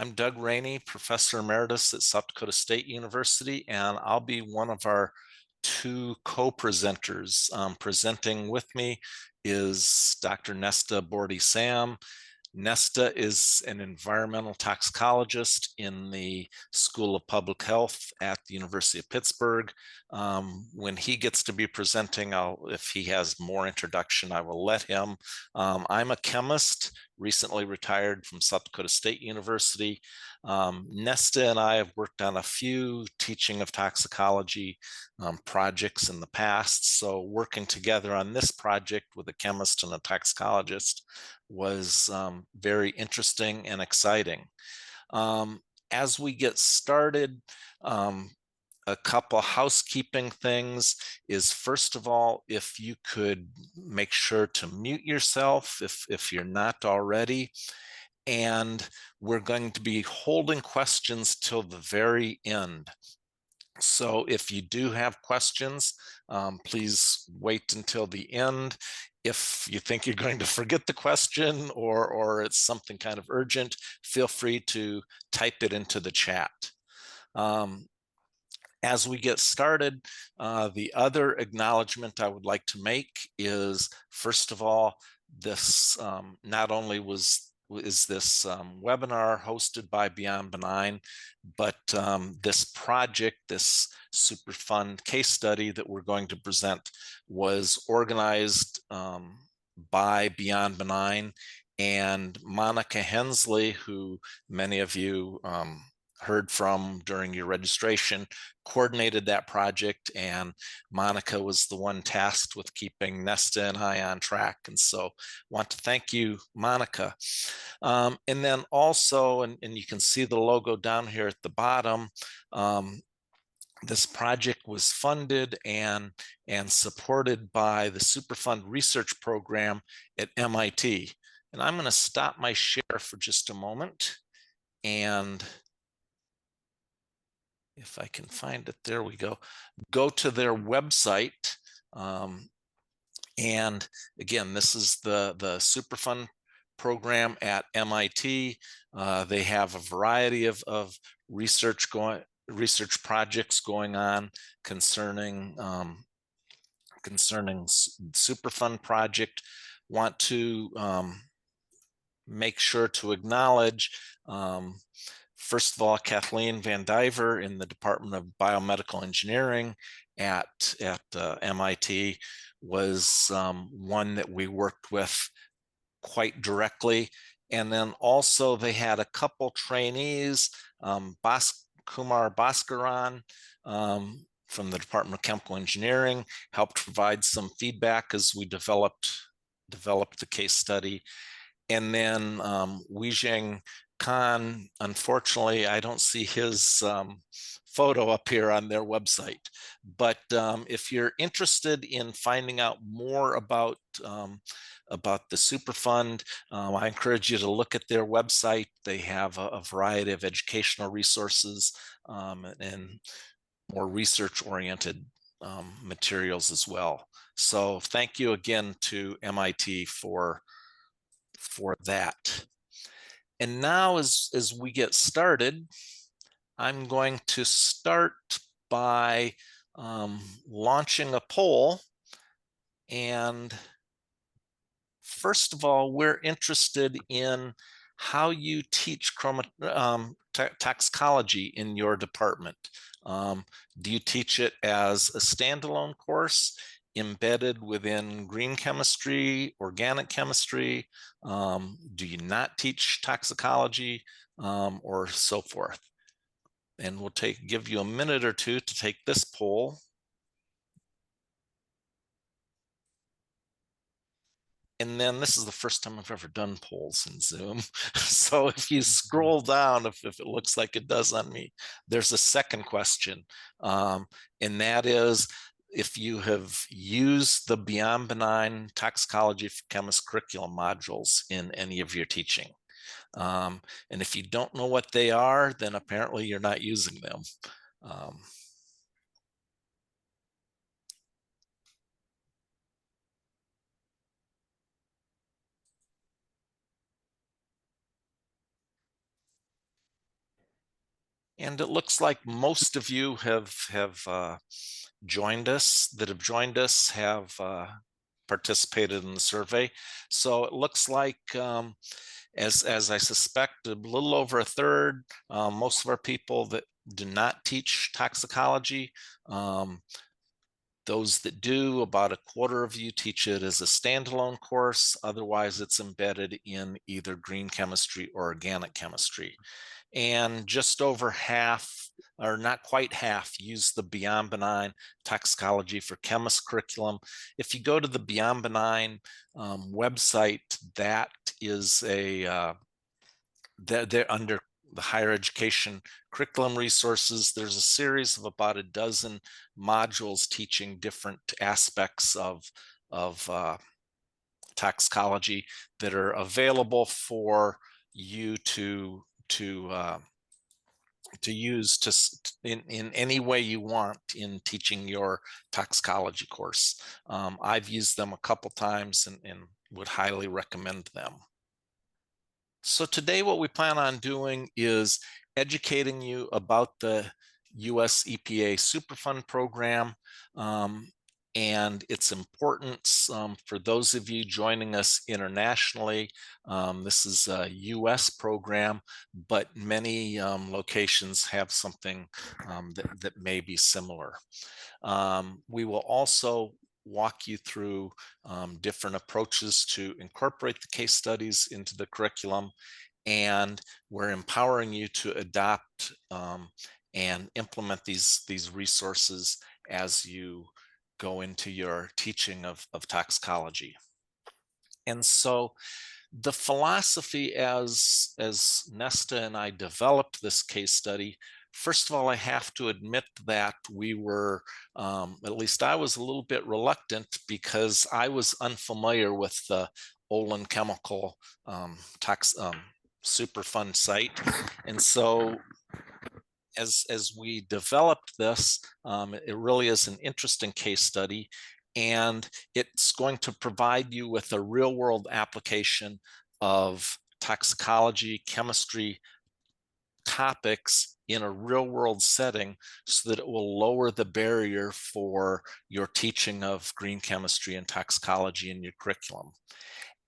I'm Doug Rainey, Professor Emeritus at South Dakota State University, and I'll be one of our two co-presenters. Presenting with me is Dr. Nesta Bordy-Sam. Nesta is an environmental toxicologist in the School of Public Health at the University of Pittsburgh. When he gets to be presenting, if he has more introduction, I will let him. I'm a chemist, recently retired from South Dakota State University. Nesta and I have worked on a few teaching of toxicology projects in the past. So working together on this project with a chemist and a toxicologist was very interesting and exciting. As we get started, a couple housekeeping things is, first of all, if you could make sure to mute yourself if you're not already. And we're going to be holding questions till the very end. So if you do have questions, please wait until the end. If you think you're going to forget the question or it's something kind of urgent, feel free to type it into the chat. As we get started, the other acknowledgement I would like to make is, first of all, this not only is this webinar hosted by Beyond Benign, but this project, this Superfund case study that we're going to present was organized by Beyond Benign, and Monica Hensley, who many of you heard from during your registration, coordinated that project, and Monica was the one tasked with keeping Nesta and I on track. And so want to thank you, Monica. And then also, and you can see the logo down here at the bottom, this project was funded and supported by the Superfund Research Program at MIT. And I'm going to stop my share for just a moment, and if I can find it, there we go. Go to their website. And again, this is the Superfund program at MIT. They have a variety of research projects going on concerning Superfund project. Want to make sure to acknowledge, first of all, Kathleen Van Diver in the Department of Biomedical Engineering at MIT was one that we worked with quite directly. And then also they had a couple trainees, Kumar Bhaskaran from the Department of Chemical Engineering helped provide some feedback as we developed the case study. And then Weijing Khan, unfortunately, I don't see his photo up here on their website. But if you're interested in finding out more about the Superfund, I encourage you to look at their website. They have a variety of educational resources and more research-oriented materials as well. So thank you again to MIT for that. And now as we get started, I'm going to start by launching a poll. And first of all, we're interested in how you teach toxicology in your department. Do you teach it as a standalone course, embedded within green chemistry, organic chemistry? Do you not teach toxicology, or so forth? And we'll give you a minute or two to take this poll. And then this is the first time I've ever done polls in Zoom. So if you scroll down, if it looks like it does on me, there's a second question. And that is, if you have used the Beyond Benign Toxicology for Chemists curriculum modules in any of your teaching. And if you don't know what they are, then apparently you're not using them. And it looks like most of you have joined us, have participated in the survey. So it looks like, as I suspect, a little over a third, most of our people that do not teach toxicology. Those that do, about a quarter of you teach it as a standalone course. Otherwise, it's embedded in either green chemistry or organic chemistry. And just over half, or not quite half, use the Beyond Benign Toxicology for Chemists curriculum. If you go to the Beyond Benign website, that is they're under the higher education curriculum resources. There's a series of about a dozen modules teaching different aspects of toxicology that are available for you to use in any way you want in teaching your toxicology course. I've used them a couple times and would highly recommend them. So today what we plan on doing is educating you about the US EPA Superfund Program and its importance for those of you joining us internationally. This is a US program, but many locations have something that may be similar. We will also walk you through different approaches to incorporate the case studies into the curriculum, and we're empowering you to adopt and implement these resources as you go into your teaching of toxicology. And so the philosophy as Nesta and I developed this case study, first of all, I have to admit that we were, at least I was a little bit reluctant because I was unfamiliar with the Olin Chemical Superfund site. And so as we developed this, it really is an interesting case study, and it's going to provide you with a real world application of toxicology, chemistry topics in a real world setting so that it will lower the barrier for your teaching of green chemistry and toxicology in your curriculum.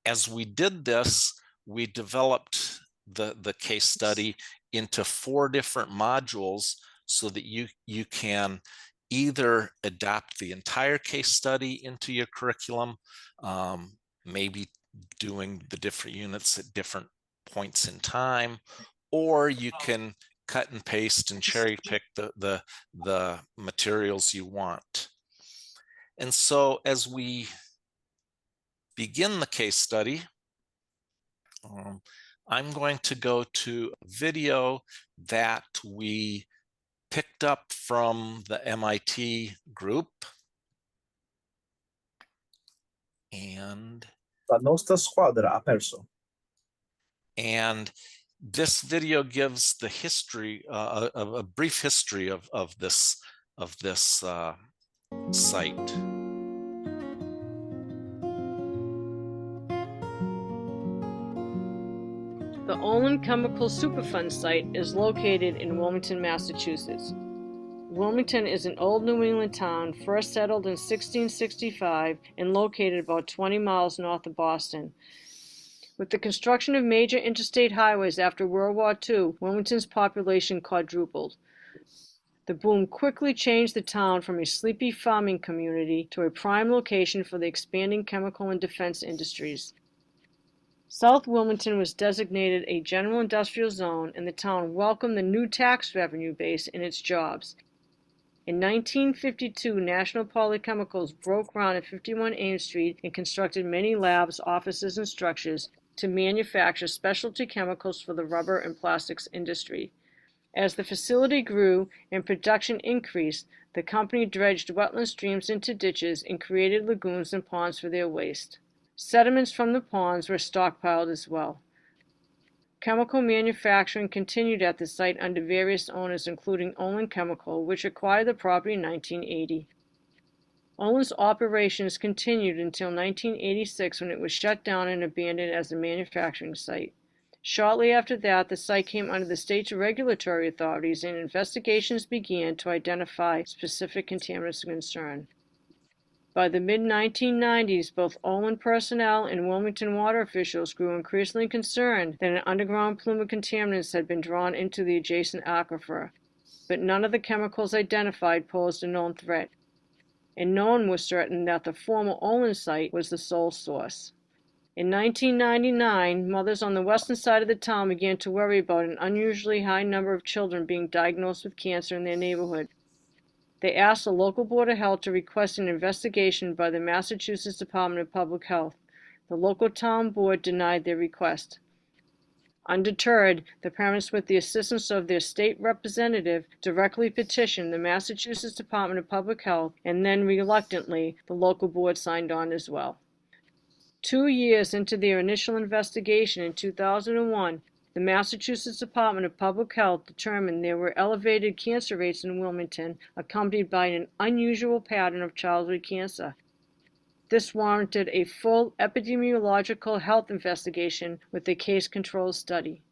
As we did this, we developed the case study into 4 different modules so that you can either adapt the entire case study into your curriculum, maybe doing the different units at different points in time, or you can cut and paste and cherry pick the materials you want. And so as we begin the case study, I'm going to go to a video that we picked up from the MIT group. And la nostra squadra ha perso. And this video gives the history, a brief history of this site. The Olin Chemical Superfund site is located in Wilmington, Massachusetts. Wilmington is an old New England town first settled in 1665 and located about 20 miles north of Boston. With the construction of major interstate highways after World War II, Wilmington's population quadrupled. The boom quickly changed the town from a sleepy farming community to a prime location for the expanding chemical and defense industries. South Wilmington was designated a general industrial zone, and the town welcomed the new tax revenue base in its jobs. In 1952, National Polychemicals broke ground at 51 Ames Street and constructed many labs, offices, and structures to manufacture specialty chemicals for the rubber and plastics industry. As the facility grew and production increased, the company dredged wetland streams into ditches and created lagoons and ponds for their waste. Sediments from the ponds were stockpiled as well. Chemical manufacturing continued at the site under various owners, including Olin Chemical, which acquired the property in 1980. Olin's operations continued until 1986, when it was shut down and abandoned as a manufacturing site. Shortly after that, the site came under the state's regulatory authorities and investigations began to identify specific contaminants of concern. By the mid-1990s, both Olin personnel and Wilmington water officials grew increasingly concerned that an underground plume of contaminants had been drawn into the adjacent aquifer, but none of the chemicals identified posed a known threat, and no one was certain that the former Olin site was the sole source. In 1999, mothers on the western side of the town began to worry about an unusually high number of children being diagnosed with cancer in their neighborhood. They asked the local Board of Health to request an investigation by the Massachusetts Department of Public Health. The local town board denied their request. Undeterred, the parents, with the assistance of their state representative, directly petitioned the Massachusetts Department of Public Health, and then reluctantly, the local board signed on as well. 2 years into their initial investigation in 2001, the Massachusetts Department of Public Health determined there were elevated cancer rates in Wilmington, accompanied by an unusual pattern of childhood cancer. This warranted a full epidemiological health investigation with a case control study.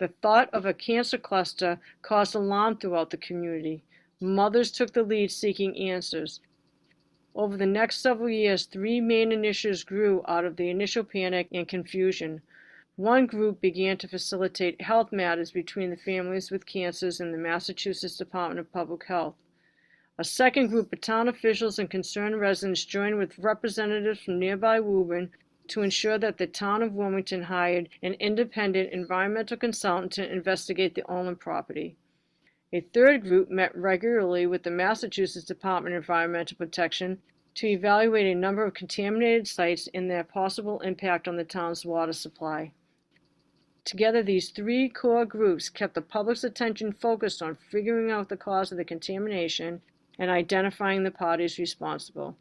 The thought of a cancer cluster caused alarm throughout the community. Mothers took the lead seeking answers. Over the next several years, 3 main initiatives grew out of the initial panic and confusion. One group began to facilitate health matters between the families with cancers and the Massachusetts Department of Public Health. A second group of town officials and concerned residents joined with representatives from nearby Woburn to ensure that the town of Wilmington hired an independent environmental consultant to investigate the Olin property. A third group met regularly with the Massachusetts Department of Environmental Protection to evaluate a number of contaminated sites and their possible impact on the town's water supply. Together, these 3 core groups kept the public's attention focused on figuring out the cause of the contamination and identifying the parties responsible.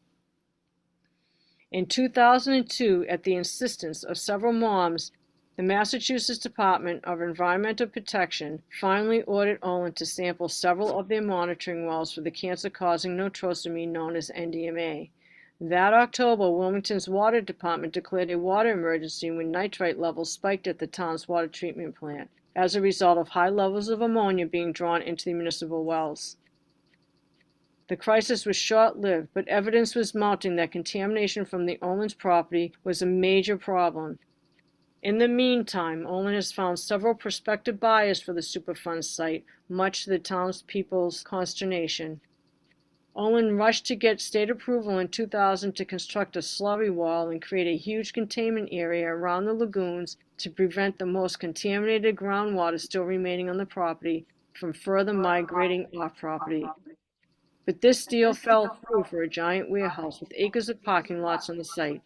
In 2002, at the insistence of several moms, the Massachusetts Department of Environmental Protection finally ordered Olin to sample several of their monitoring wells for the cancer-causing nitrosamine known as NDMA. That October, Wilmington's water department declared a water emergency when nitrite levels spiked at the town's water treatment plant as a result of high levels of ammonia being drawn into the municipal wells. The crisis was short-lived, but evidence was mounting that contamination from the Olin's property was a major problem. In the meantime, Olin has found several prospective buyers for the Superfund site, much to the townspeople's consternation. Olin rushed to get state approval in 2000 to construct a slurry wall and create a huge containment area around the lagoons to prevent the most contaminated groundwater still remaining on the property from further migrating off property. But this deal fell through for a giant warehouse with acres of parking lots on the site.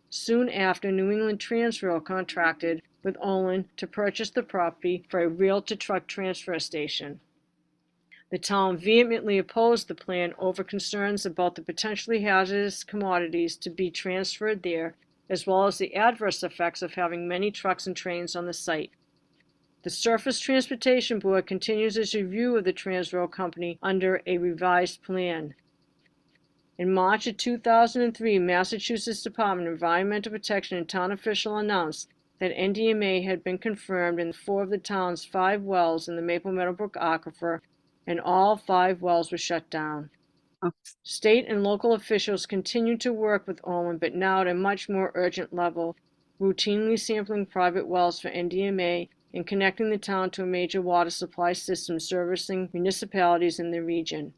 Soon after, New England Transrail contracted with Olin to purchase the property for a rail-to-truck transfer station. The town vehemently opposed the plan over concerns about the potentially hazardous commodities to be transferred there, as well as the adverse effects of having many trucks and trains on the site. The Surface Transportation Board continues its review of the Transrail Company under a revised plan. In March of 2003, Massachusetts Department of Environmental Protection and town official announced that NDMA had been confirmed in 4 of the town's 5 wells in the Maple Meadowbrook Aquifer, and all 5 wells were shut down. State and local officials continued to work with Olin, but now at a much more urgent level, routinely sampling private wells for NDMA and connecting the town to a major water supply system servicing municipalities in the region.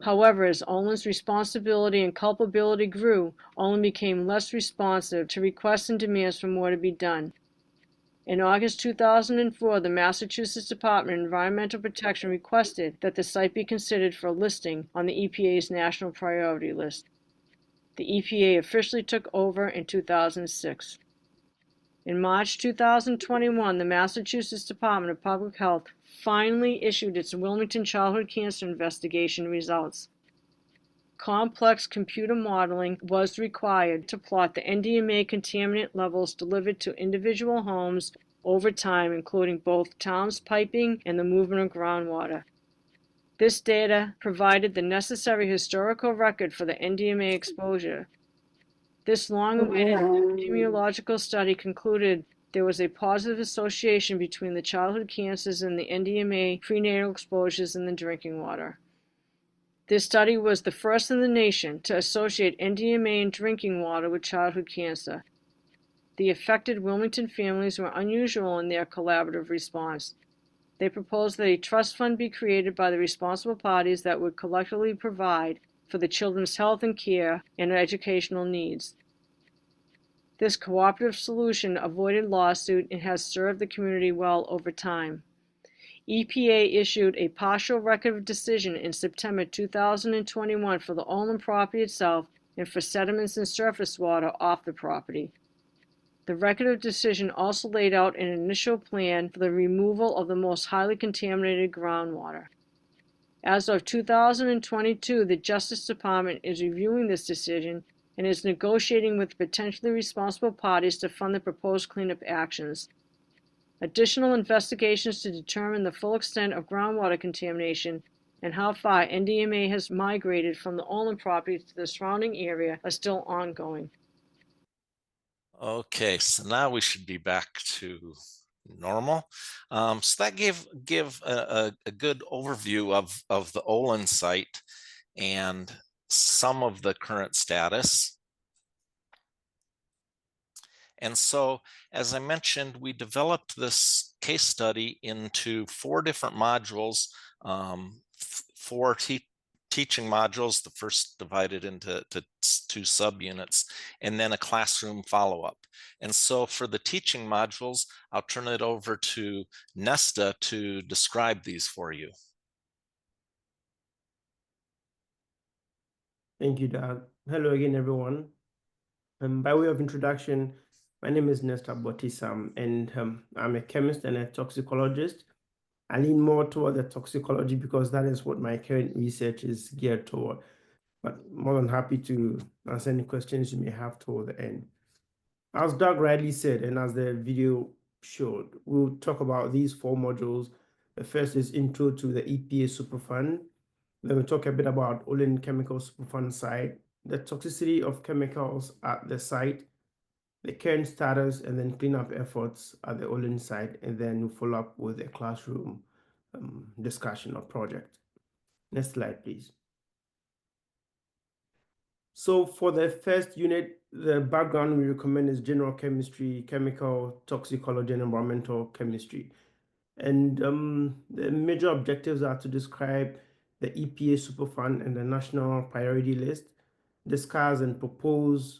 However, as Olin's responsibility and culpability grew, Olin became less responsive to requests and demands for more to be done. In August 2004, the Massachusetts Department of Environmental Protection requested that the site be considered for listing on the EPA's National Priority List. The EPA officially took over in 2006. In March 2021, the Massachusetts Department of Public Health finally issued its Wilmington childhood cancer investigation results. Complex computer modeling was required to plot the NDMA contaminant levels delivered to individual homes over time, including both town's piping and the movement of groundwater. This data provided the necessary historical record for the NDMA exposure. This long-awaited epidemiological study concluded there was a positive association between the childhood cancers and the NDMA prenatal exposures in the drinking water. This study was the first in the nation to associate NDMA in drinking water with childhood cancer. The affected Wilmington families were unusual in their collaborative response. They proposed that a trust fund be created by the responsible parties that would collectively provide for the children's health and care and educational needs. This cooperative solution avoided lawsuit and has served the community well over time. EPA issued a partial record of decision in September 2021 for the Olin property itself and for sediments and surface water off the property. The record of decision also laid out an initial plan for the removal of the most highly contaminated groundwater. As of 2022, the Justice Department is reviewing this decision and is negotiating with potentially responsible parties to fund the proposed cleanup actions. Additional investigations to determine the full extent of groundwater contamination and how far NDMA has migrated from the Olin property to the surrounding area are still ongoing. Okay, so now we should be back to normal. So that gave a good overview of the Olin site and some of the current status. And so, as I mentioned, we developed this case study into 4 different modules, 4 teaching modules, the first divided into 2 subunits, and then a classroom follow-up. And so for the teaching modules, I'll turn it over to Nesta to describe these for you. Thank you, Doug. Hello again, everyone. By way of introduction, my name is Nesta Botisam, and I'm a chemist and a toxicologist. I lean more toward the toxicology because that is what my current research is geared toward. But more than happy to answer any questions you may have toward the end. As Doug rightly said, and as the video showed, we'll talk about these 4 modules. The first is Intro to the EPA Superfund. Then we'll talk a bit about Olin Chemical Superfund Site, the toxicity of chemicals at the site, the current status, and then cleanup efforts at the Olin site, and then we'll follow up with a classroom discussion or project. Next slide, please. So for the first unit, the background we recommend is general chemistry, chemical, toxicology, and environmental chemistry. And the major objectives are to describe the EPA Superfund and the National Priority List, discuss and propose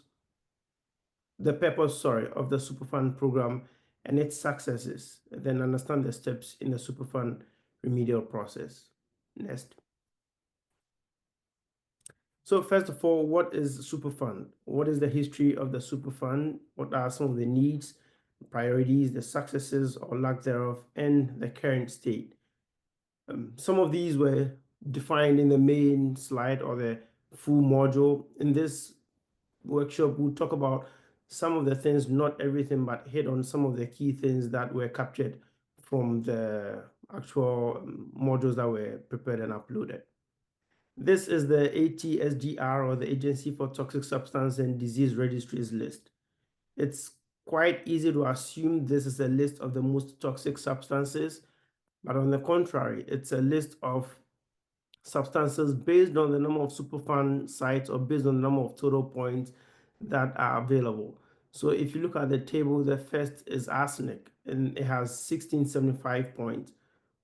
the purpose, of the Superfund Program and its successes, and then understand the steps in the Superfund remedial process. Next. So first of all, what is Superfund? What is the history of the Superfund? What are some of the needs, priorities, the successes or lack thereof, and the current state? Some of these were defined in the main slide or the full module. In this workshop, we'll talk about some of the things, not everything, but hit on some of the key things that were captured from the actual modules that were prepared and uploaded. This is the ATSDR, or the Agency for Toxic Substance and Disease Registries list. It's quite easy to assume this is a list of the most toxic substances, but on the contrary, it's a list of substances based on the number of Superfund sites or based on the number of total points that are available. So if you look at the table, the first is arsenic, and it has 1675 points.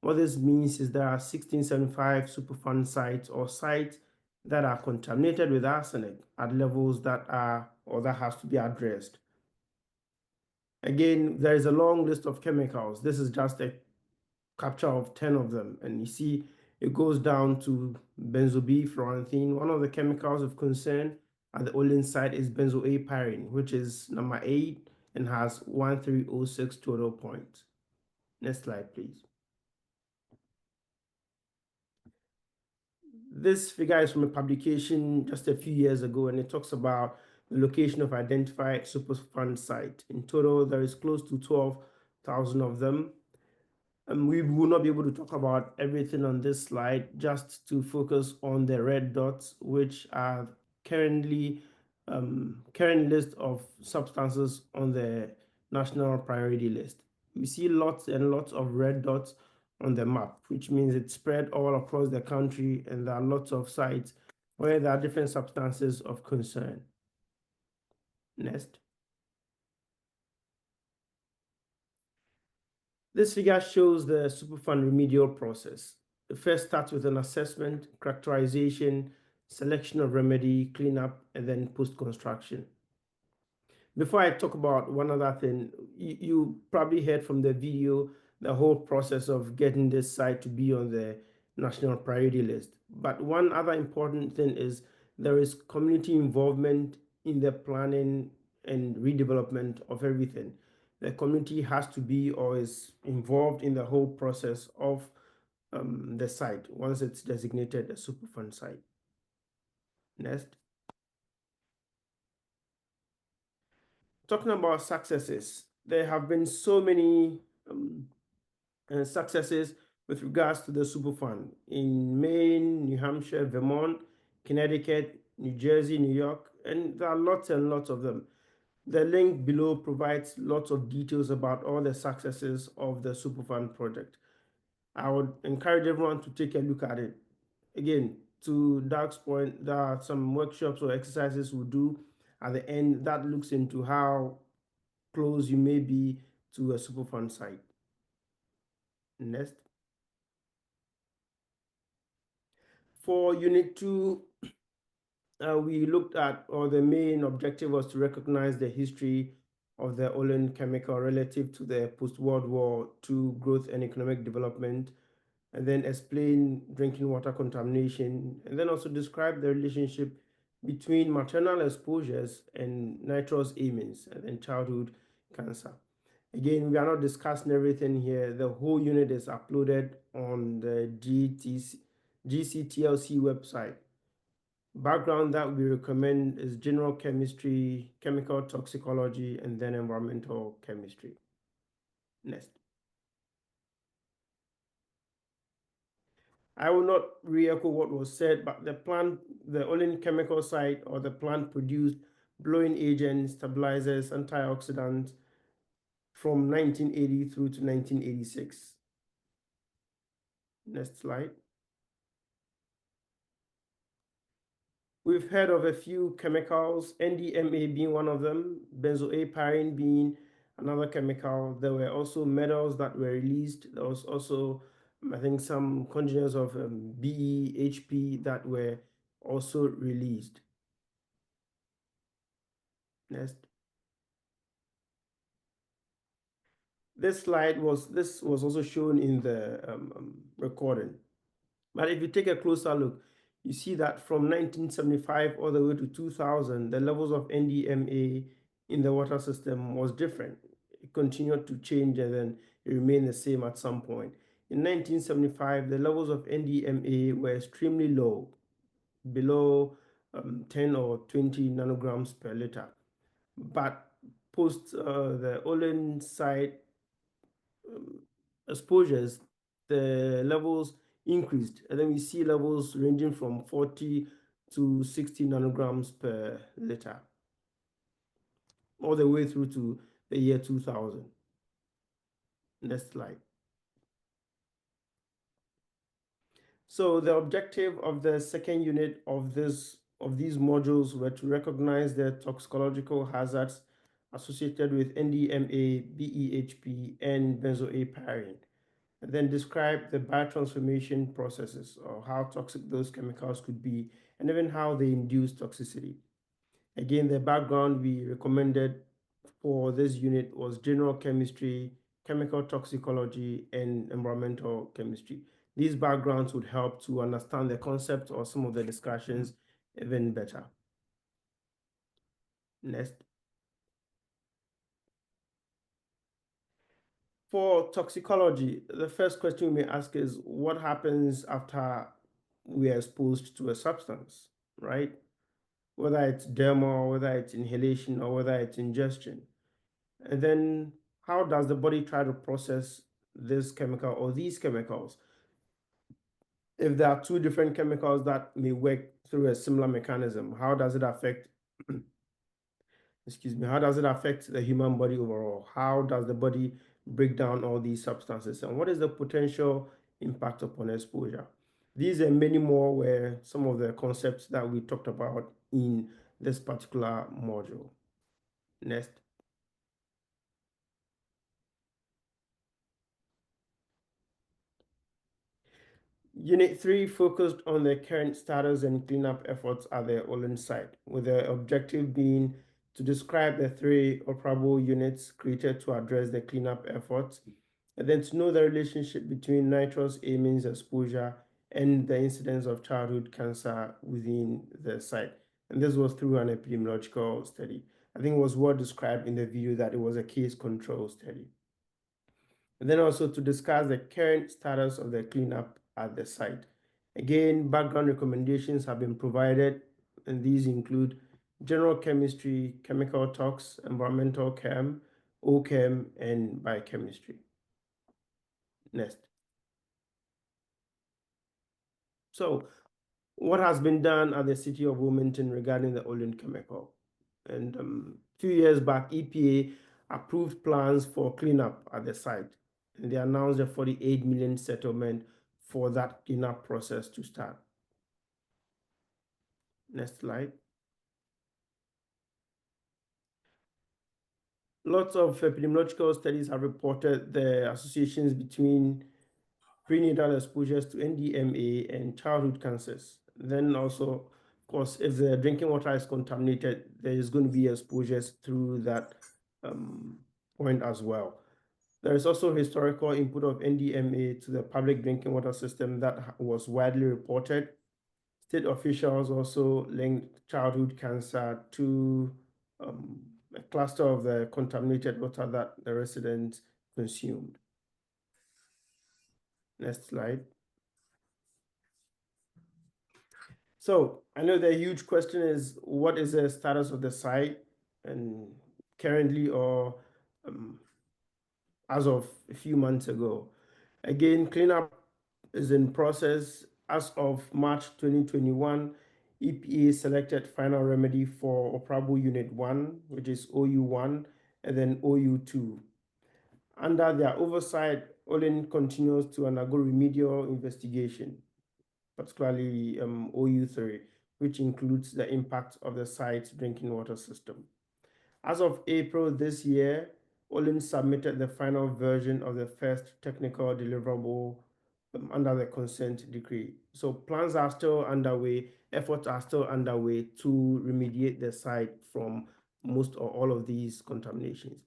What this means is there are 1675 Superfund sites or sites that are contaminated with arsenic at levels that are or that has to be addressed. Again, there is a long list of chemicals. This is just a capture of 10 of them, and you see it goes down to benzobifluoranthene. One of the chemicals of concern at the Olin site is benzoapyrene, which is number 8 and has 1306 total points. Next slide, please. This figure is from a publication just a few years ago, and it talks about the location of identified Superfund site. In total, there is close to 12,000 of them. And we will not be able to talk about everything on this slide, just to focus on the red dots, which are current list of substances on the national priority list. We see lots and lots of red dots on the map, which means it's spread all across the country, and there are lots of sites where there are different substances of concern. Next. This figure shows the Superfund remedial process. It first starts with an assessment, characterization, selection of remedy, cleanup, and then post-construction. Before I talk about one other thing, you probably heard from the video the whole process of getting this site to be on the national priority list. But one other important thing is there is community involvement in the planning and redevelopment of everything. The community has to be or is involved in the whole process of the site once it's designated a Superfund site. Next. Talking about successes, there have been so many successes with regards to the Superfund in Maine, New Hampshire, Vermont, Connecticut, New Jersey, New York, and there are lots and lots of them. The link below provides lots of details about all the successes of the Superfund project. I would encourage everyone to take a look at it. Again, to Doug's point, there are some workshops or exercises we'll do at the end that looks into how close you may be to a Superfund site. Next. For Unit 2, we looked at, or the main objective was to recognize the history of the Olin chemical relative to the post-World War II growth and economic development, and then explain drinking water contamination, and then also describe the relationship between maternal exposures and nitrous amines, and then childhood cancer. Again, we are not discussing everything here. The whole unit is uploaded on the GCTLC website. Background that we recommend is general chemistry, chemical toxicology, and then environmental chemistry. Next. I will not re-echo what was said, but the Olin chemical site or the plant produced blowing agents, stabilizers, antioxidants from 1980 through to 1986. Next slide. We've heard of a few chemicals, NDMA being one of them, benzoapyrene being another chemical. There were also metals that were released. There was also, I think, some congeners of BEHP that were also released. Next. This was also shown in the recording. But if you take a closer look, you see that from 1975 all the way to 2000, the levels of NDMA in the water system was different. It continued to change and then it remained the same at some point. In 1975, the levels of NDMA were extremely low, below 10 or 20 nanograms per liter. But post the Olin site exposures, the levels increased, and then we see levels ranging from 40 to 60 nanograms per liter, all the way through to the year 2000. Next slide. So the objective of the second unit of these modules were to recognize the toxicological hazards associated with NDMA, BEHP, and benzoapyrene, and then describe the biotransformation processes or how toxic those chemicals could be, and even how they induce toxicity. Again, the background we recommended for this unit was general chemistry, chemical toxicology, and environmental chemistry. These backgrounds would help to understand the concept or some of the discussions even better. Next. For toxicology, the first question we may ask is what happens after we are exposed to a substance, right? Whether it's dermal, whether it's inhalation, or whether it's ingestion. And then how does the body try to process this chemical or these chemicals? If there are two different chemicals that may work through a similar mechanism, how does it affect how does it affect the human body overall? How does the body break down all these substances? And what is the potential impact upon exposure? These and many more were some of the concepts that we talked about in this particular module. Next. Unit 3 focused on the current status and cleanup efforts at the Olin site, with the objective being to describe the 3 operable units created to address the cleanup efforts, and then to know the relationship between nitrous amines exposure and the incidence of childhood cancer within the site. And this was through an epidemiological study. I think it was well described in the video that it was a case control study. And then also to discuss the current status of the cleanup at the site. Again, background recommendations have been provided, and these include general chemistry, chemical tox, environmental chem, OChem, and biochemistry. Next. So, what has been done at the city of Wilmington regarding the Olin chemical? And a few years back, EPA approved plans for cleanup at the site, and they announced a $48 million settlement for that cleanup process to start. Next slide. Lots of epidemiological studies have reported the associations between prenatal exposures to NDMA and childhood cancers. Then also, of course, if the drinking water is contaminated, there is going to be exposures through that point as well. There is also historical input of NDMA to the public drinking water system that was widely reported. State officials also linked childhood cancer to a cluster of the contaminated water that the residents consumed. Next slide. So I know the huge question is, what is the status of the site? And currently, or as of a few months ago, again, cleanup is in process. As of March 2021, EPA selected final remedy for operable Unit 1, which is OU1, and then OU2. Under their oversight, Olin continues to undergo remedial investigation, particularly OU3, which includes the impact of the site's drinking water system. As of April this year, Olin submitted the final version of the first technical deliverable under the consent decree. So plans are still underway, efforts are still underway to remediate the site from most or all of these contaminations.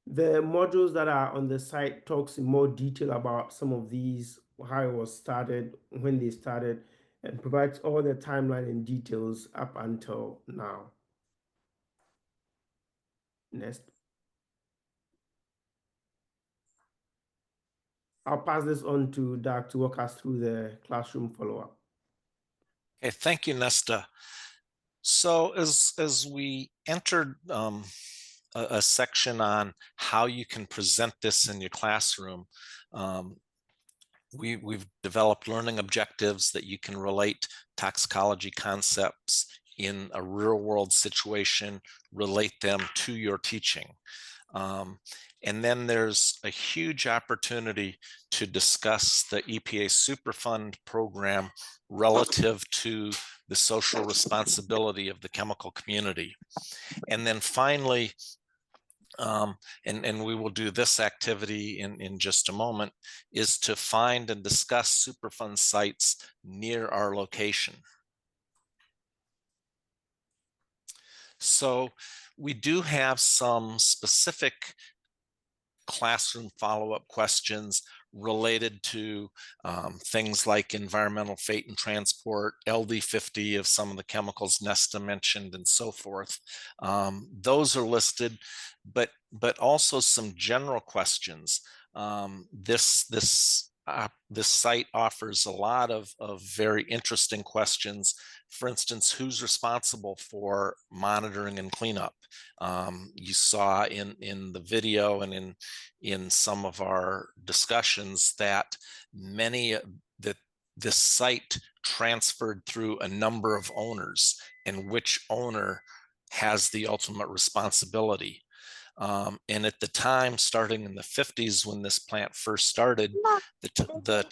The modules that are on the site talks in more detail about some of these, how it was started, when they started, and provides all the timeline and details up until now. Next. I'll pass this on to Doug to walk us through the classroom follow-up. Okay, thank you, Nesta. So as we entered a section on how you can present this in your classroom, we've developed learning objectives that you can relate toxicology concepts in a real world situation, relate them to your teaching. And then there's a huge opportunity to discuss the EPA Superfund Program relative to the social responsibility of the chemical community. And then finally, and we will do this activity in just a moment, is to find and discuss Superfund sites near our location. So we do have some specific classroom follow-up questions related to things like environmental fate and transport, LD50 of some of the chemicals Nesta mentioned, and so forth. Those are listed, but also some general questions. This site offers a lot of very interesting questions. For instance, who's responsible for monitoring and cleanup? You saw in the video and in some of our discussions that this site transferred through a number of owners, and which owner has the ultimate responsibility. And at the time, starting in the 50s, when this plant first started, the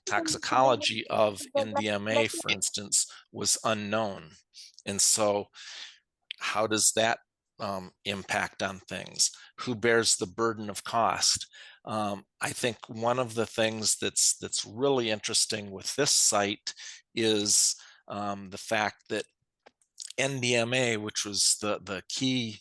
toxicology of NDMA, for instance, was unknown. And so how does that impact on things? Who bears the burden of cost? I think one of the things that's really interesting with this site is the fact that NDMA, which was the key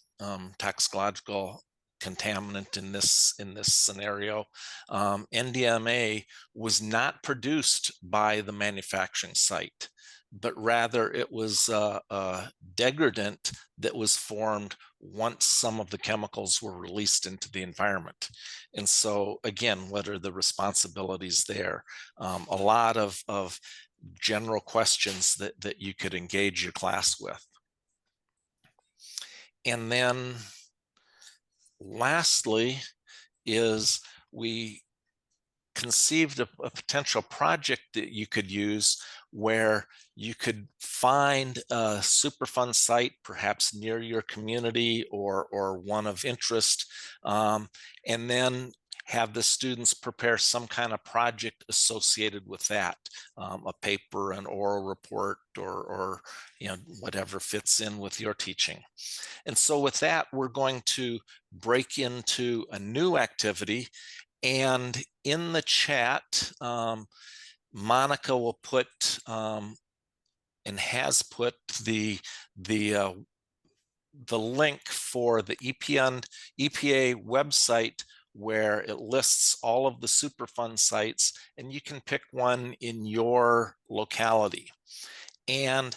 toxicological contaminant in this scenario, NDMA was not produced by the manufacturing site, but rather it was a degradant that was formed once some of the chemicals were released into the environment. And so again, what are the responsibilities there? A lot of general questions that you could engage your class with. And then lastly is we conceived a potential project that you could use where you could find a Superfund site, perhaps near your community or one of interest, and then have the students prepare some kind of project associated with that, a paper, an oral report, or whatever fits in with your teaching. And so with that, we're going to break into a new activity. And in the chat, Monica will put and has put the link for the EPA website, where it lists all of the Superfund sites, and you can pick one in your locality. And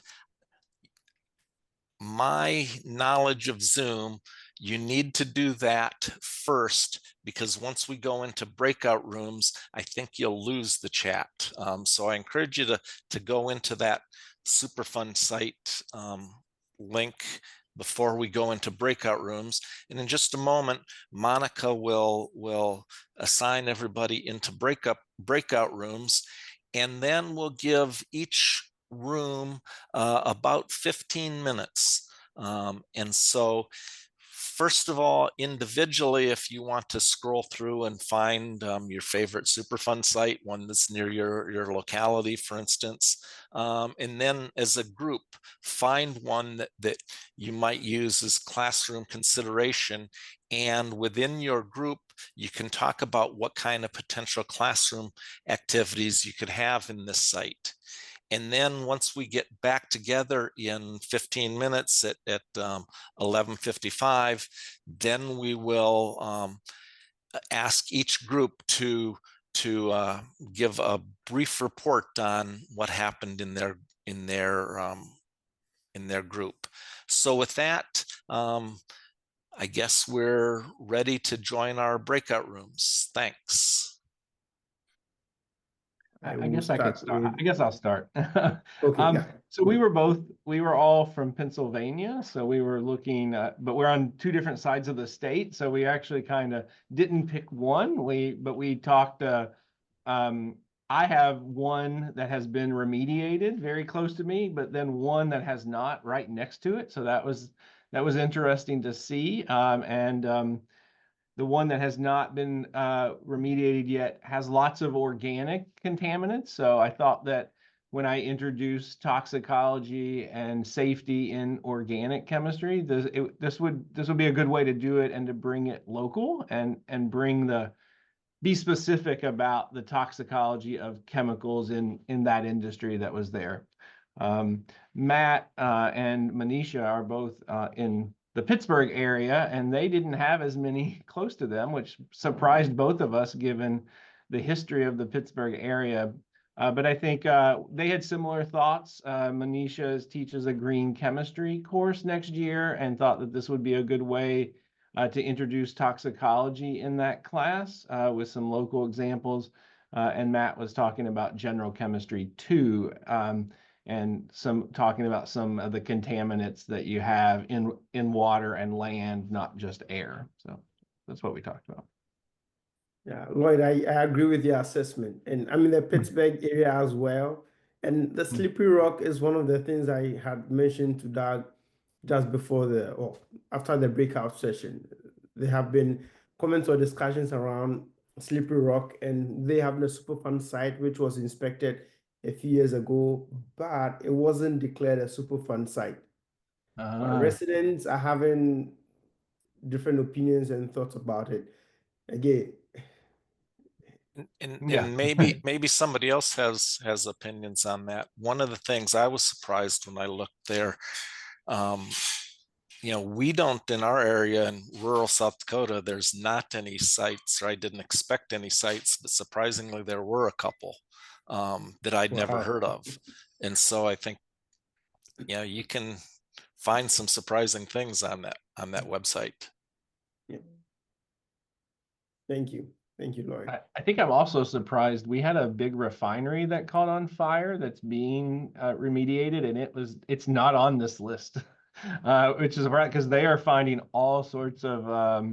my knowledge of Zoom, you need to do that first, because once we go into breakout rooms, I think you'll lose the chat. So I encourage you to go into that Superfund site link before we go into breakout rooms. And in just a moment, Monica will assign everybody into breakout rooms, and then we'll give each room about 15 minutes. And so first of all, individually, if you want to scroll through and find your favorite Superfund site, one that's near your locality, for instance, and then as a group, find one that you might use as classroom consideration. And within your group, you can talk about what kind of potential classroom activities you could have in this site. And then once we get back together in 15 minutes at 11:55, then we will ask each group to give a brief report on what happened in their group. So with that, I guess we're ready to join our breakout rooms. Thanks. I guess I could start. I guess I'll start. Okay, yeah. So we were all from Pennsylvania. So we were looking, but we're on two different sides of the state. So we actually kind of didn't pick one. But we talked. I have one that has been remediated very close to me, but then one that has not, right next to it. So that was interesting to see. The one that has not been remediated yet has lots of organic contaminants. So I thought that when I introduced toxicology and safety in organic chemistry, this would be a good way to do it and to bring it local and be specific about the toxicology of chemicals in that industry that was there. Matt and Manisha are both in the Pittsburgh area, and they didn't have as many close to them, which surprised both of us given the history of the Pittsburgh area. But I think they had similar thoughts. Manisha teaches a green chemistry course next year and thought that this would be a good way to introduce toxicology in that class with some local examples. And Matt was talking about general chemistry too. And talking about some of the contaminants that you have in water and land, not just air. So that's what we talked about. Yeah, Lloyd, I agree with your assessment. And I'm in the Pittsburgh area as well. And the slippery rock is one of the things I had mentioned to Doug just before or after the breakout session. There have been comments or discussions around Slippery Rock, and they have the Superfund site, which was inspected a few years ago, but it wasn't declared a Superfund site. Residents are having different opinions and thoughts about it. Again, and maybe somebody else has opinions on that. One of the things I was surprised when I looked there, we don't, in our area in rural South Dakota, there's not any sites, or I didn't expect any sites, but surprisingly there were a couple that I'd never heard of. And so I think you can find some surprising things on that website. Yeah. Thank you, Lloyd. I think I'm also surprised. We had a big refinery that caught on fire that's being remediated, and it's not on this list, which is right, because they are finding all sorts of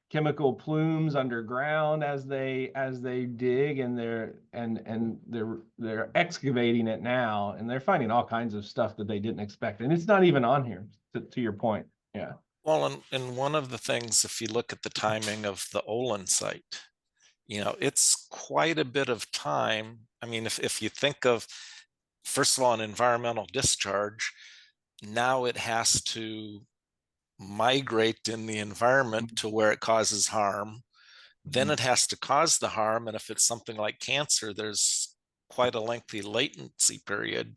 chemical plumes underground as they dig, and they're excavating it now, and they're finding all kinds of stuff that they didn't expect, and it's not even on here. To your point, yeah. Well, and one of the things, if you look at the timing of the Olin site, it's quite a bit of time. I mean, if you think of, first of all, an environmental discharge, now it has to migrate in the environment to where it causes harm. Then it has to cause the harm. And if it's something like cancer, there's quite a lengthy latency period.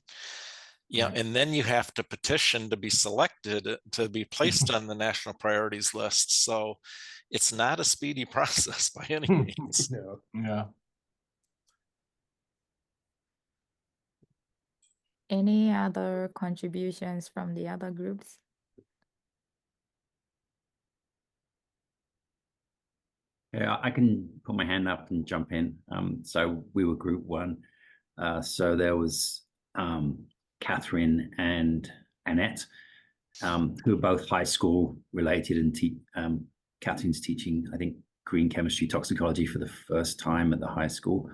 And then you have to petition to be selected to be placed on the national priorities list. So it's not a speedy process by any means. No. Yeah. Any other contributions from the other groups? Yeah, I can put my hand up and jump in. So we were group one. So there was Catherine and Annette, who are both high school related, and Catherine's teaching, I think, green chemistry toxicology for the first time at the high school.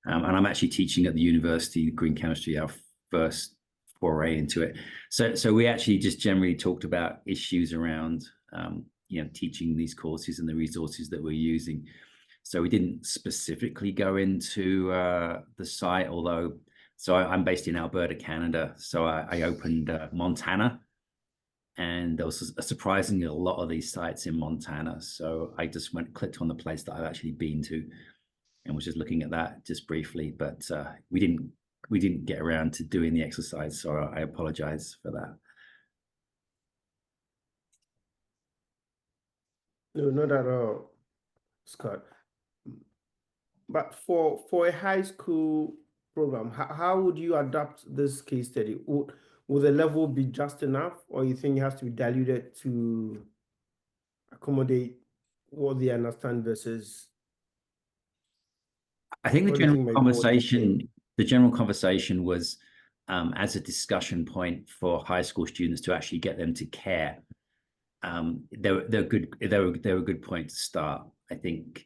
And I'm actually teaching at the university, green chemistry, our first foray into it. So we actually just generally talked about issues around teaching these courses and the resources that we're using. So we didn't specifically go into the site, although, so I'm based in Alberta, Canada. So I opened Montana, and there was surprisingly a lot of these sites in Montana. So I just clicked on the place that I've actually been to, and was just looking at that just briefly, but we didn't get around to doing the exercise. So I apologize for that. No, not at all, Scott. But for a high school program, how would you adapt this case study? Would the level be just enough, or you think it has to be diluted to accommodate what they understand versus? I think the general conversation was as a discussion point for high school students to actually get them to care. They're a good point to start, I think.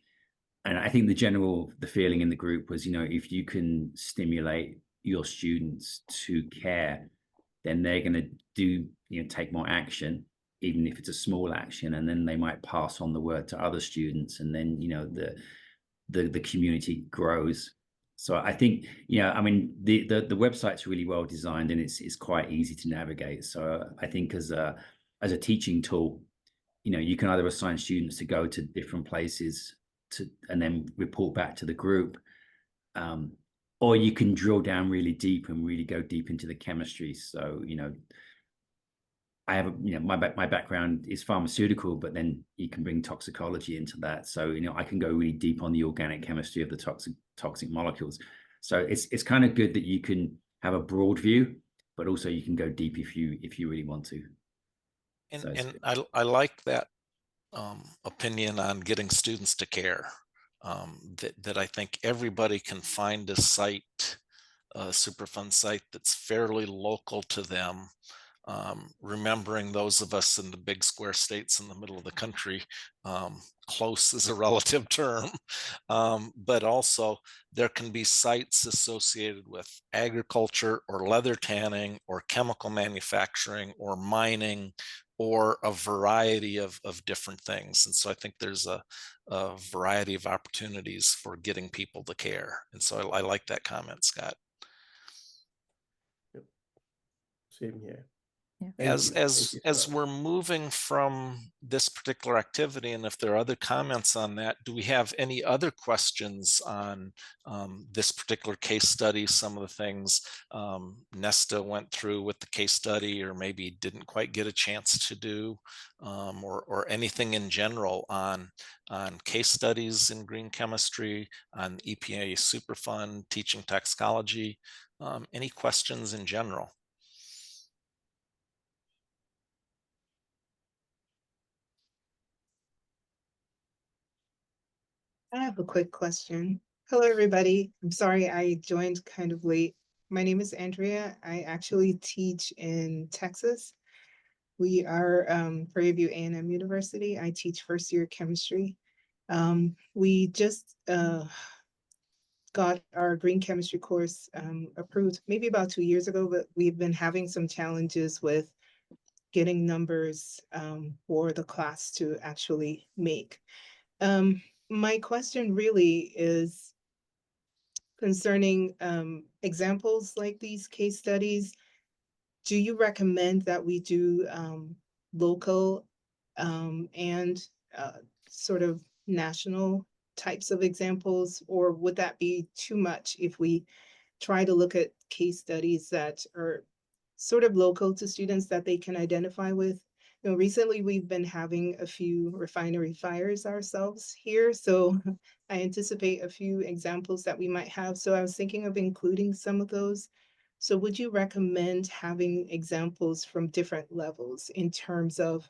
And I think the feeling in the group was, if you can stimulate your students to care, then they're going to take more action, even if it's a small action, and then they might pass on the word to other students, and then the community grows. So I think the website's really well designed, and it's quite easy to navigate. So I think as a teaching tool, you can either assign students to go to different places and then report back to the group, or you can drill down really deep and really go deep into the chemistry. So I have my background is pharmaceutical, but then you can bring toxicology into that. So I can go really deep on the organic chemistry of the toxic molecules. So it's kind of good that you can have a broad view, but also you can go deep if you really want to. And I like that opinion on getting students to care. That I think everybody can find a site, a Superfund site that's fairly local to them, remembering those of us in the big square states in the middle of the country, close is a relative term, but also there can be sites associated with agriculture or leather tanning or chemical manufacturing or mining or a variety of different things. And so I think there's a variety of opportunities for getting people to care. And so I like that comment, Scott. Same here. Yeah. As we're moving from this particular activity, and if there are other comments on that, do we have any other questions on this particular case study? Some of the things Nesta went through with the case study, or maybe didn't quite get a chance to do, or anything in general on case studies in green chemistry, on EPA Superfund, teaching toxicology, any questions in general? I have a quick question. Hello, everybody. I'm sorry I joined kind of late. My name is Andrea. I actually teach in Texas. We are Prairie View A&M University. I teach first year chemistry. We just got our green chemistry course approved maybe about 2 years ago, but we've been having some challenges with getting numbers for the class to actually make. My question really is concerning examples like these case studies. Do you recommend that we do local and sort of national types of examples, or would that be too much if we try to look at case studies that are sort of local to students that they can identify with? You know, recently we've been having a few refinery fires ourselves here, so I anticipate a few examples that we might have. So I was thinking of including some of those. So would you recommend having examples from different levels in terms of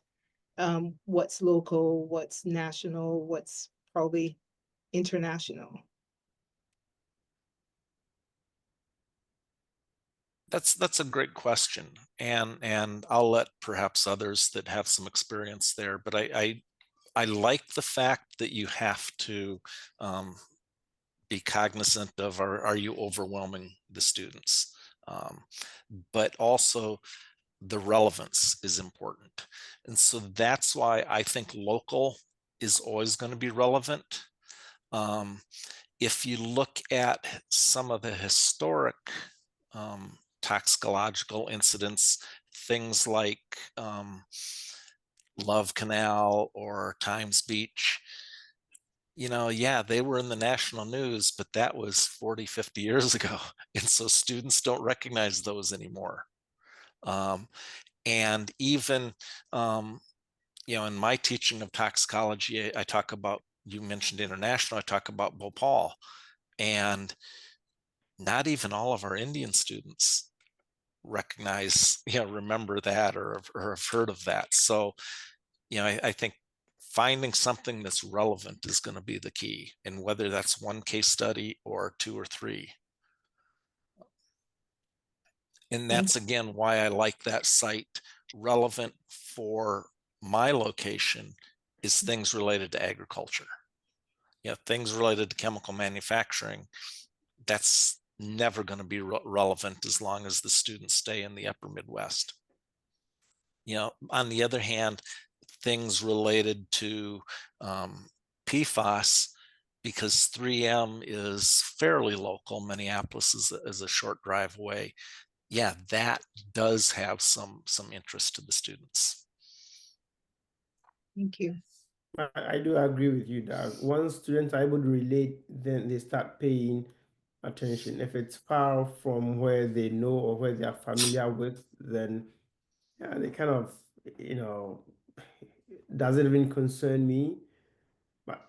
what's local, what's national, what's probably international? That's a great question, and I'll let perhaps others that have some experience there. But I like the fact that you have to be cognizant of, are you overwhelming the students? But also the relevance is important, and so that's why I think local is always going to be relevant. If you look at some of the historic toxicological incidents, things like Love Canal or Times Beach, you know, yeah, they were in the national news, but that was 40, 50 years ago. And so students don't recognize those anymore. And even, you know, in my teaching of toxicology, I talk about, you mentioned international, I talk about Bhopal, and not even all of our Indian students recognize, you know, remember that or have heard of that. So, you know, I think finding something that's relevant is going to be the key, and whether that's one case study or 2 or 3. And that's again why I like that site. Relevant for my location is things related to agriculture. You know, things related to chemical manufacturing, that's never going to be relevant as long as the students stay in the upper Midwest. You know, on the other hand, things related to PFAS, because 3M is fairly local, Minneapolis is a short drive away. Yeah, that does have some interest to the students. Thank you. I do agree with you, Doug. Once students are able to relate, then they start paying attention. If it's far from where they know or where they are familiar with, then yeah, they kind of, you know, doesn't even concern me. But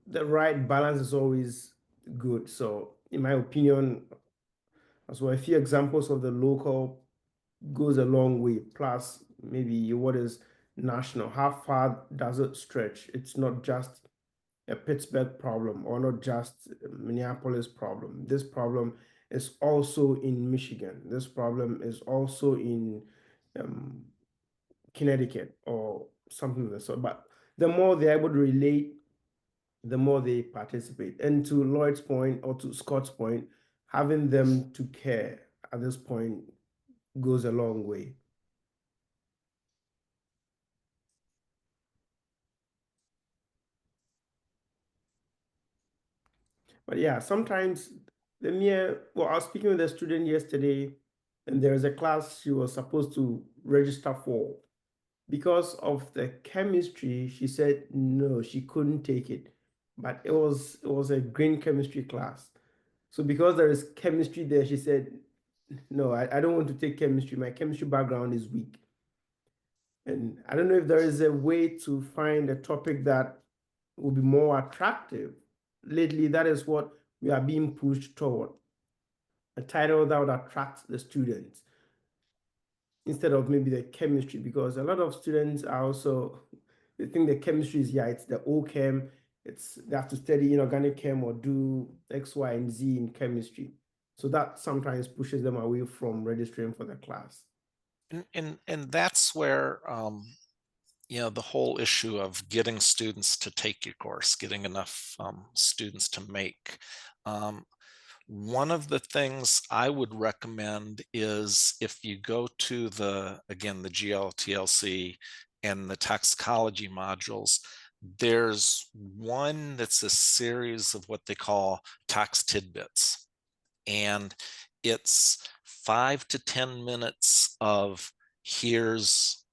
the right balance is always good. So, in my opinion, as well, a few examples of the local goes a long way. Plus, maybe what is national? How far does it stretch? It's not just a Pittsburgh problem or not just a Minneapolis problem. This problem is also in Michigan. This problem is also in Connecticut or something of the sort. But the more they're able to relate, the more they participate. And to Lloyd's point or to Scott's point, having them to care at this point goes a long way. But yeah, sometimes well, I was speaking with a student yesterday, and there was a class she was supposed to register for. Because of the chemistry, she said no, she couldn't take it. But it was a green chemistry class. So because there is chemistry there, she said, no, I don't want to take chemistry. My chemistry background is weak. And I don't know if there is a way to find a topic that will be more attractive. Lately, that is what we are being pushed toward. A title that would attract the students instead of maybe the chemistry, because a lot of students are also, they think the chemistry is, yeah, it's the O-chem, they have to study inorganic chem or do X, Y, and Z in chemistry. So that sometimes pushes them away from registering for the class. And that's where the whole issue of getting students to take your course, getting enough students to make. One of the things I would recommend is if you go to the GLTLC and the toxicology modules, there's one that's a series of what they call tox tidbits. And it's 5 to 10 minutes of here's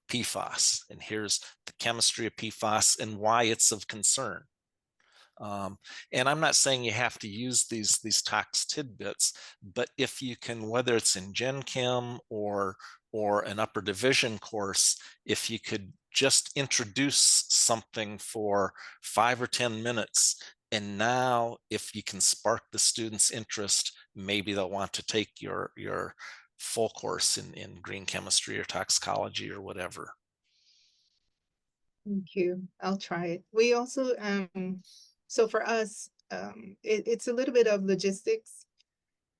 PFAS and here's the chemistry of PFAS and why it's of concern. And I'm not saying you have to use these tox tidbits, but if you can, whether it's in Gen Chem or an upper division course, if you could just introduce something for 5 or 10 minutes, and now if you can spark the students' interest, maybe they'll want to take your full course in green chemistry or toxicology or whatever. Thank you. I'll try it. We also, so for us, it's a little bit of logistics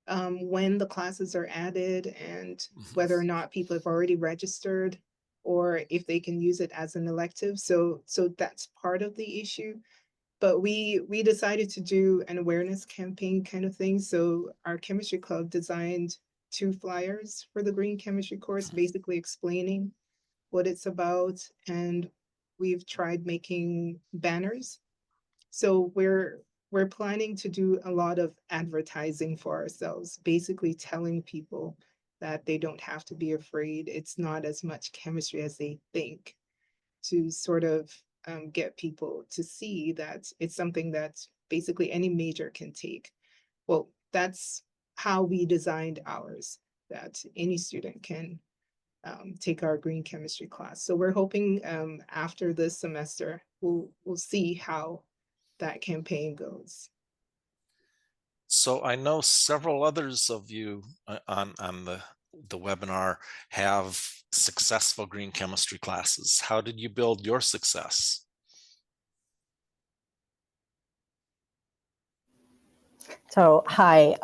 when the classes are added and whether or not people have already registered or if they can use it as an elective. So that's part of the issue. But we decided to do an awareness campaign kind of thing. So our chemistry club designed 2 flyers for the green chemistry course, basically explaining what it's about. And we've tried making banners. So we're planning to do a lot of advertising for ourselves, basically telling people that they don't have to be afraid. It's not as much chemistry as they think, to sort of get people to see that it's something that basically any major can take. Well, that's how we designed ours, that any student can take our green chemistry class. So we're hoping after this semester, we'll see how that campaign goes. So I know several others of you on the webinar have successful green chemistry classes. How did you build your success? So, hi,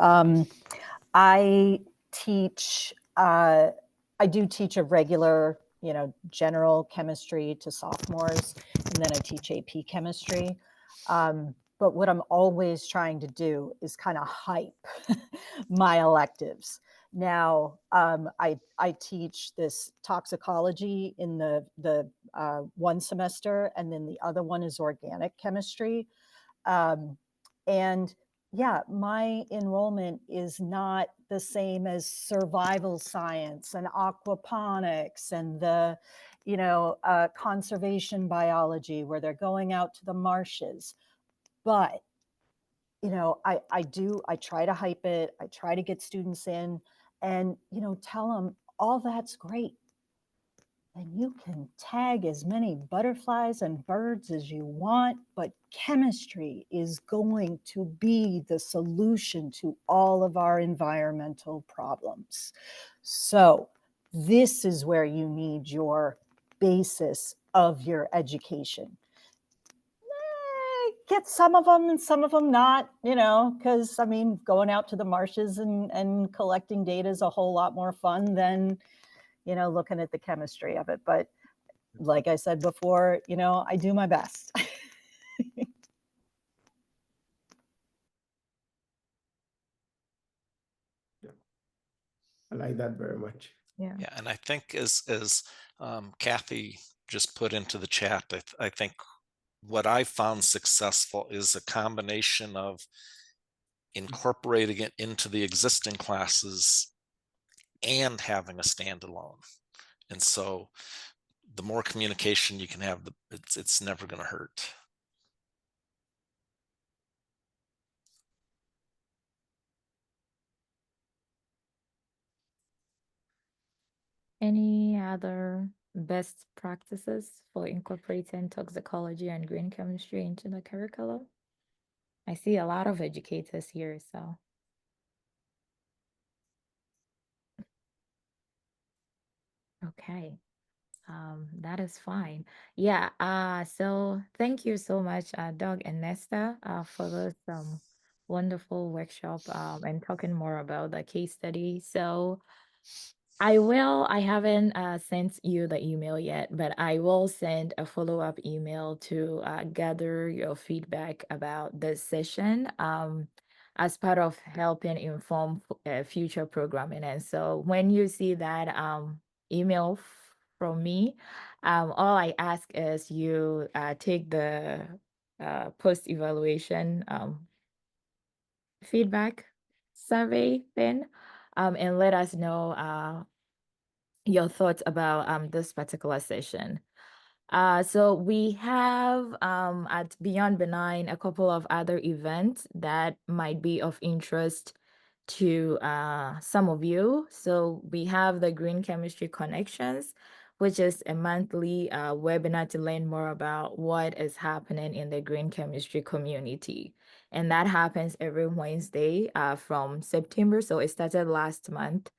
I teach, I do teach a regular, general chemistry to sophomores, and then I teach AP chemistry. But what I'm always trying to do is kind of hype my electives. Now, I teach this toxicology in the one semester, and then the other one is organic chemistry. And yeah, my enrollment is not the same as survival science and aquaponics and the, conservation biology where they're going out to the marshes. But, I try to hype it. I try to get students in and, tell them all that's great. And you can tag as many butterflies and birds as you want, but chemistry is going to be the solution to all of our environmental problems. So this is where you need your basis of your education. get some of them and some of them not, you know, because I mean, going out to the marshes and collecting data is a whole lot more fun than, you know, looking at the chemistry of it. But like I said before, you know, I do my best. I like that very much. Yeah. Yeah, and I think as Kathy just put into the chat, I think what I found successful is a combination of incorporating it into the existing classes and having a standalone. And so the more communication you can have, it's never going to hurt. Any other best practices for incorporating toxicology and green chemistry into the curriculum? I see a lot of educators here, so. Okay, that is fine. Yeah, so thank you so much, Doug and Nesta, for this wonderful workshop and talking more about the case study. So I haven't sent you the email yet, but I will send a follow-up email to gather your feedback about this session as part of helping inform future programming. And so when you see that email from me, all I ask is you take the post-evaluation feedback survey thing and let us know your thoughts about this particular session. So we have at Beyond Benign a couple of other events that might be of interest to some of you. So we have the Green Chemistry Connections, which is a monthly webinar to learn more about what is happening in the green chemistry community. And that happens every Wednesday from September. So it started last month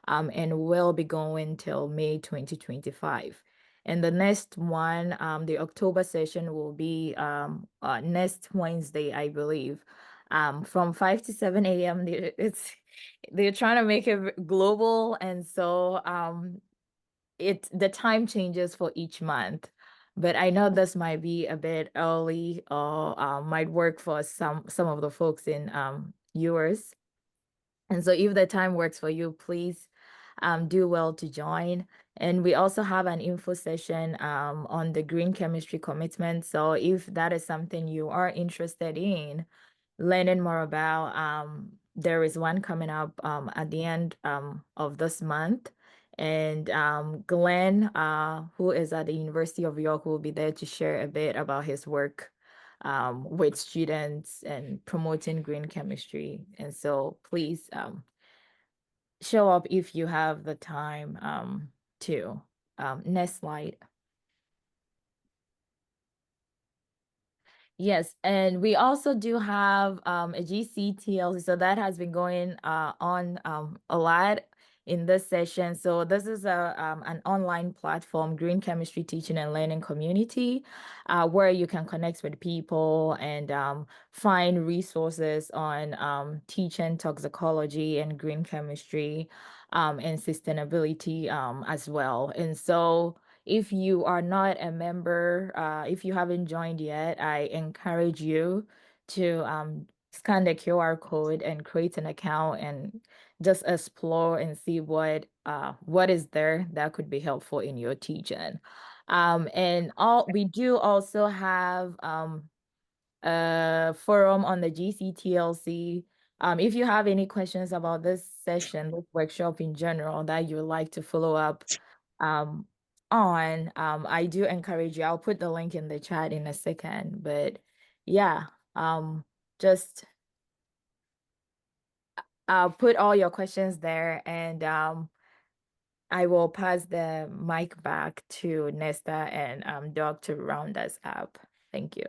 and will be going till May 2025. And the next one, the October session will be next Wednesday, I believe, from 5 to 7 a.m. They're trying to make it global, and so the time changes for each month. But I know this might be a bit early or might work for some of the folks in yours. And so if the time works for you, please do well to join. And we also have an info session on the green chemistry commitment. So if that is something you are interested in learning more about, there is one coming up at the end of this month. And Glenn, who is at the University of York, will be there to share a bit about his work with students and promoting green chemistry. And so please show up if you have the time to. Next slide. Yes, and we also do have a GCTLC, so that has been going on a lot in this session. So this is an online platform, Green Chemistry Teaching and Learning Community, where you can connect with people and find resources on teaching toxicology and green chemistry and sustainability as well. And so if you are not a member, if you haven't joined yet, I encourage you to scan the QR code and create an account and just explore and see what is there that could be helpful in your teaching. And we do also have a forum on the GCTLC. If you have any questions about this session, this workshop in general that you would like to follow up on, I do encourage you. I'll put the link in the chat in a second, but yeah, just put all your questions there, and I will pass the mic back to Nesta and Doug to round us up. Thank you.